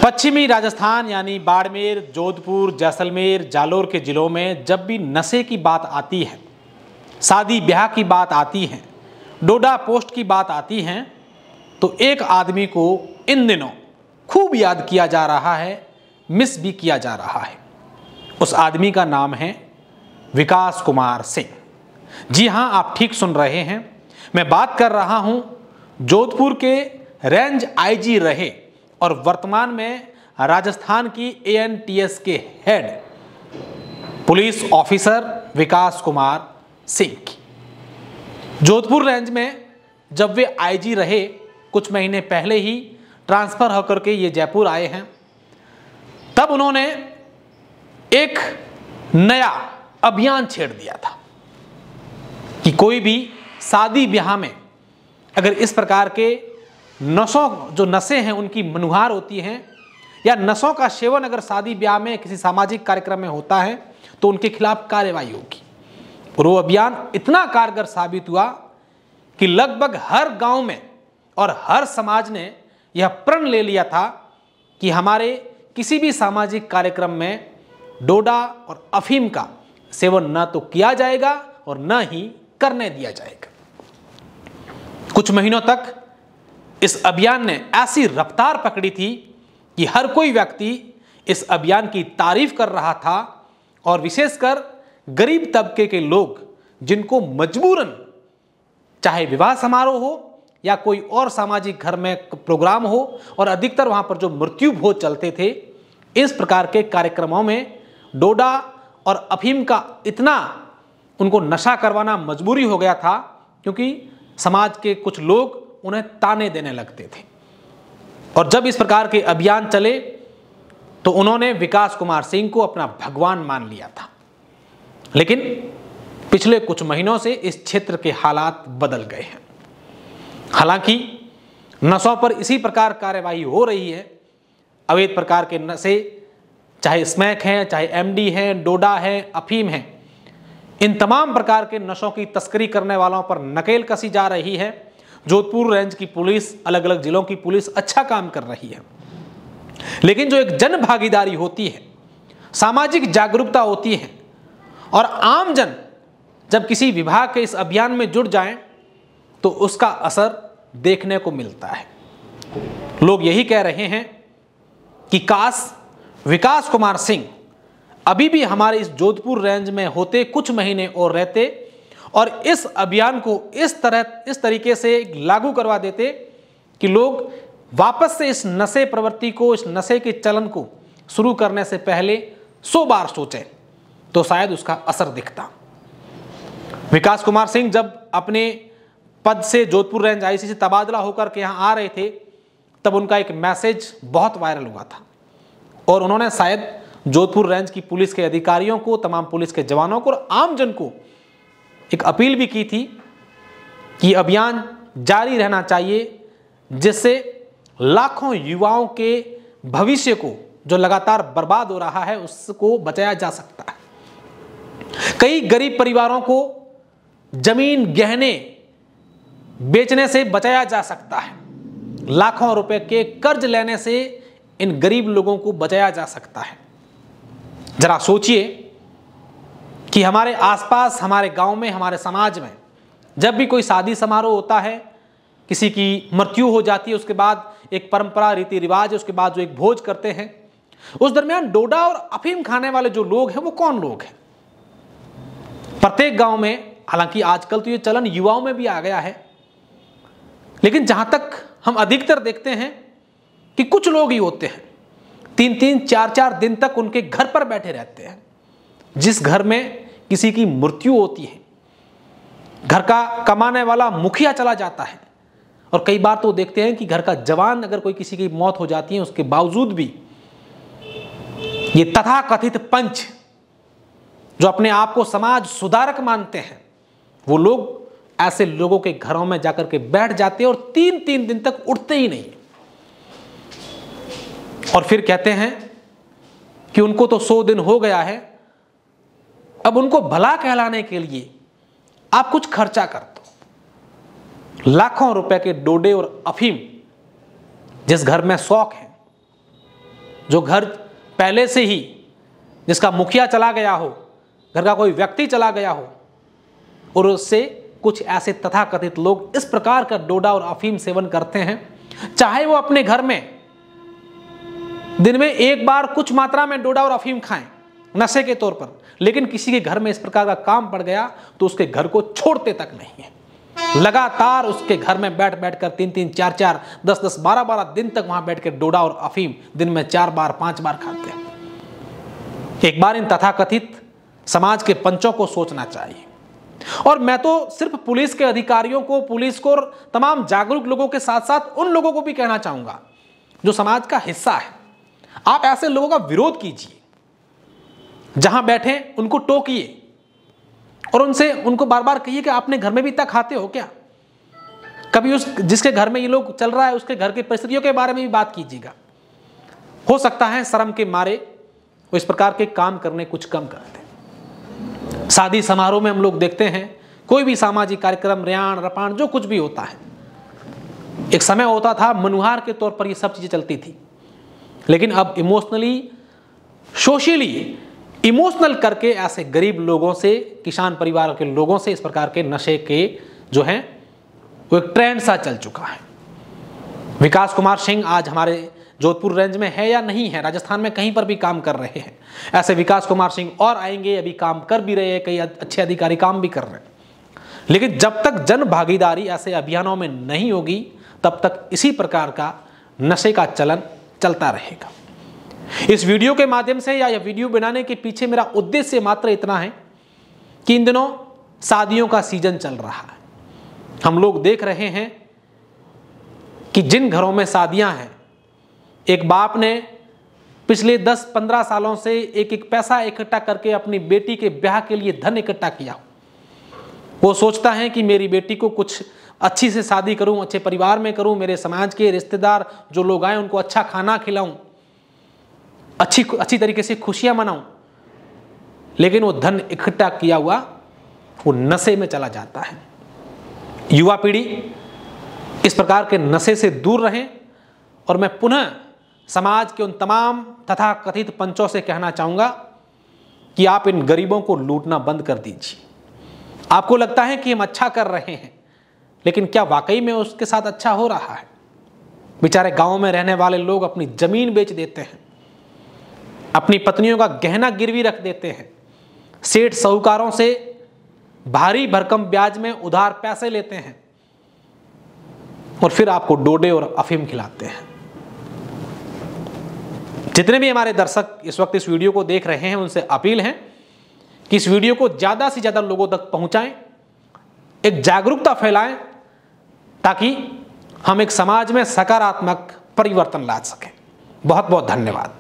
पश्चिमी राजस्थान यानी बाड़मेर, जोधपुर, जैसलमेर, जालोर के जिलों में जब भी नशे की बात आती है, शादी ब्याह की बात आती है, डोडा पोस्ट की बात आती है, तो एक आदमी को इन दिनों खूब याद किया जा रहा है, मिस भी किया जा रहा है। उस आदमी का नाम है विकास कुमार सिंह। जी हां, आप ठीक सुन रहे हैं। मैं बात कर रहा हूं जोधपुर के रेंज आईजी रहे और वर्तमान में राजस्थान की एएनटीएस के हेड पुलिस ऑफिसर विकास कुमार सिंह की। जोधपुर रेंज में जब वे आईजी रहे, कुछ महीने पहले ही ट्रांसफर होकर के ये जयपुर आए हैं, तब उन्होंने एक नया अभियान छेड़ दिया था कि कोई भी शादी ब्याह में अगर इस प्रकार के जो नशे हैं उनकी मनुहार होती हैं, या नशों का सेवन अगर शादी ब्याह में किसी सामाजिक कार्यक्रम में होता है तो उनके खिलाफ कार्रवाई होगी। और वो अभियान इतना कारगर साबित हुआ कि लगभग हर गांव में और हर समाज ने यह प्रण ले लिया था कि हमारे किसी भी सामाजिक कार्यक्रम में डोडा और अफीम का सेवन न तो किया जाएगा और न ही करने दिया जाएगा। कुछ महीनों तक इस अभियान ने ऐसी रफ्तार पकड़ी थी कि हर कोई व्यक्ति इस अभियान की तारीफ कर रहा था, और विशेषकर गरीब तबके के लोग जिनको मजबूरन चाहे विवाह समारोह हो या कोई और सामाजिक घर में प्रोग्राम हो, और अधिकतर वहां पर जो मृत्यु भोज चलते थे, इस प्रकार के कार्यक्रमों में डोडा और अफीम का इतना उनको नशा करवाना मजबूरी हो गया था, क्योंकि समाज के कुछ लोग उन्हें ताने देने लगते थे। और जब इस प्रकार के अभियान चले तो उन्होंने विकास कुमार सिंह को अपना भगवान मान लिया था। लेकिन पिछले कुछ महीनों से इस क्षेत्र के हालात बदल गए हैं। हालांकि नशों पर इसी प्रकार कार्यवाही हो रही है। अवैध प्रकार के नशे, चाहे स्मैक हैं, चाहे एमडी हैं, डोडा है, अफीम है, इन तमाम प्रकार के नशों की तस्करी करने वालों पर नकेल कसी जा रही है। जोधपुर रेंज की पुलिस, अलग अलग जिलों की पुलिस अच्छा काम कर रही है। लेकिन जो एक जन भागीदारी होती है, सामाजिक जागरूकता होती है, और आम जन जब किसी विभाग के इस अभियान में जुड़ जाएं तो उसका असर देखने को मिलता है। लोग यही कह रहे हैं कि काश विकास कुमार सिंह अभी भी हमारे इस जोधपुर रेंज में होते, कुछ महीने और रहते, और इस अभियान को इस तरीके से लागू करवा देते कि लोग वापस से इस नशे प्रवृत्ति को, इस नशे के चलन को शुरू करने से पहले 100 बार सोचें, तो शायद उसका असर दिखता। विकास कुमार सिंह जब अपने पद से जोधपुर रेंज आईसी से तबादला होकर के यहाँ आ रहे थे, तब उनका एक मैसेज बहुत वायरल हुआ था, और उन्होंने शायद जोधपुर रेंज की पुलिस के अधिकारियों को, तमाम पुलिस के जवानों को और आम जन को एक अपील भी की थी कि अभियान जारी रहना चाहिए, जिससे लाखों युवाओं के भविष्य को, जो लगातार बर्बाद हो रहा है, उसको बचाया जा सकता है। कई गरीब परिवारों को जमीन गहने बेचने से बचाया जा सकता है। लाखों रुपए के कर्ज लेने से इन गरीब लोगों को बचाया जा सकता है। जरा सोचिए कि हमारे आसपास, हमारे गांव में, हमारे समाज में जब भी कोई शादी समारोह होता है, किसी की मृत्यु हो जाती है, उसके बाद एक परंपरा, रीति रिवाज है, उसके बाद जो एक भोज करते हैं, उस दरमियान डोडा और अफीम खाने वाले जो लोग हैं वो कौन लोग हैं? प्रत्येक गांव में, हालांकि आजकल तो ये चलन युवाओं में भी आ गया है, लेकिन जहां तक हम अधिकतर देखते हैं कि कुछ लोग ही होते हैं, 3-3, 4-4 दिन तक उनके घर पर बैठे रहते हैं। जिस घर में किसी की मृत्यु होती है, घर का कमाने वाला मुखिया चला जाता है, और कई बार तो देखते हैं कि घर का जवान, अगर कोई किसी की मौत हो जाती है, उसके बावजूद भी ये तथाकथित पंच, जो अपने आप को समाज सुधारक मानते हैं, वो लोग ऐसे लोगों के घरों में जाकर के बैठ जाते हैं और 3-3 दिन तक उठते ही नहीं, और फिर कहते हैं कि उनको तो 100 दिन हो गया है, अब उनको भला कहलाने के लिए आप कुछ खर्चा कर दो। लाखों रुपए के डोडे और अफीम जिस घर में शौक है, जो घर पहले से ही जिसका मुखिया चला गया हो, घर का कोई व्यक्ति चला गया हो, और उससे कुछ ऐसे तथाकथित लोग इस प्रकार का डोडा और अफीम सेवन करते हैं, चाहे वो अपने घर में दिन में एक बार कुछ मात्रा में डोडा और अफीम खाएं नशे के तौर पर, लेकिन किसी के घर में इस प्रकार का काम पड़ गया तो उसके घर को छोड़ते तक नहीं है। लगातार उसके घर में बैठ बैठ कर 3-3, 4-4, 10-10, 12-12 दिन तक वहां बैठ कर डोडा और अफीम दिन में 4 बार 5 बार खाते हैं। एक बार इन तथाकथित समाज के पंचों को सोचना चाहिए। और मैं तो सिर्फ पुलिस के अधिकारियों को, पुलिस को और तमाम जागरूक लोगों के साथ साथ उन लोगों को भी कहना चाहूंगा जो समाज का हिस्सा है, आप ऐसे लोगों का विरोध कीजिए। जहां बैठे उनको टोकिए और उनको बार बार कहिए कि आपने घर में भी इतना खाते हो क्या। कभी उस जिसके घर में ये लोग चल रहा है उसके घर की परिस्थितियों के बारे में भी बात कीजिएगा। हो सकता है शर्म के मारे वो इस प्रकार के काम करने कुछ कम करते। शादी समारोह में हम लोग देखते हैं, कोई भी सामाजिक कार्यक्रम, रेहान रपान जो कुछ भी होता है, एक समय होता था मनुहार के तौर पर ये सब चीजें चलती थी, लेकिन अब इमोशनली, सोशली इमोशनल करके ऐसे गरीब लोगों से, किसान परिवार के लोगों से इस प्रकार के नशे के जो हैं वो एक ट्रेंड सा चल चुका है। विकास कुमार सिंह आज हमारे जोधपुर रेंज में है या नहीं है, राजस्थान में कहीं पर भी काम कर रहे हैं। ऐसे विकास कुमार सिंह और आएंगे, अभी काम कर भी रहे हैं, कई अच्छे अधिकारी काम भी कर रहे हैं। लेकिन जब तक जन भागीदारी ऐसे अभियानों में नहीं होगी तब तक इसी प्रकार का नशे का चलन चलता रहेगा। इस वीडियो के माध्यम से या यह वीडियो बनाने के पीछे मेरा उद्देश्य मात्र इतना है कि इन दिनों शादियों का सीजन चल रहा है। हम लोग देख रहे हैं कि जिन घरों में शादियां हैं, एक बाप ने पिछले 10-15 सालों से एक एक पैसा इकट्ठा करके अपनी बेटी के ब्याह के लिए धन इकट्ठा किया। वो सोचता है कि मेरी बेटी को कुछ अच्छी से शादी करूं, अच्छे परिवार में करूं, मेरे समाज के रिश्तेदार जो लोग आए उनको अच्छा खाना खिलाऊं, अच्छी तरीके से खुशियां मनाऊं। लेकिन वो धन इकट्ठा किया हुआ वो नशे में चला जाता है। युवा पीढ़ी इस प्रकार के नशे से दूर रहें। और मैं पुनः समाज के उन तमाम तथाकथित पंचों से कहना चाहूंगा कि आप इन गरीबों को लूटना बंद कर दीजिए। आपको लगता है कि हम अच्छा कर रहे हैं, लेकिन क्या वाकई में उसके साथ अच्छा हो रहा है? बेचारे गांव में रहने वाले लोग अपनी जमीन बेच देते हैं, अपनी पत्नियों का गहना गिरवी रख देते हैं, सेठ साहूकारों से भारी भरकम ब्याज में उधार पैसे लेते हैं और फिर आपको डोडे और अफीम खिलाते हैं। जितने भी हमारे दर्शक इस वक्त इस वीडियो को देख रहे हैं उनसे अपील है कि इस वीडियो को ज्यादा से ज्यादा लोगों तक पहुंचाएं, एक जागरूकता फैलाएं, ताकि हम एक समाज में सकारात्मक परिवर्तन ला सकें। बहुत बहुत धन्यवाद।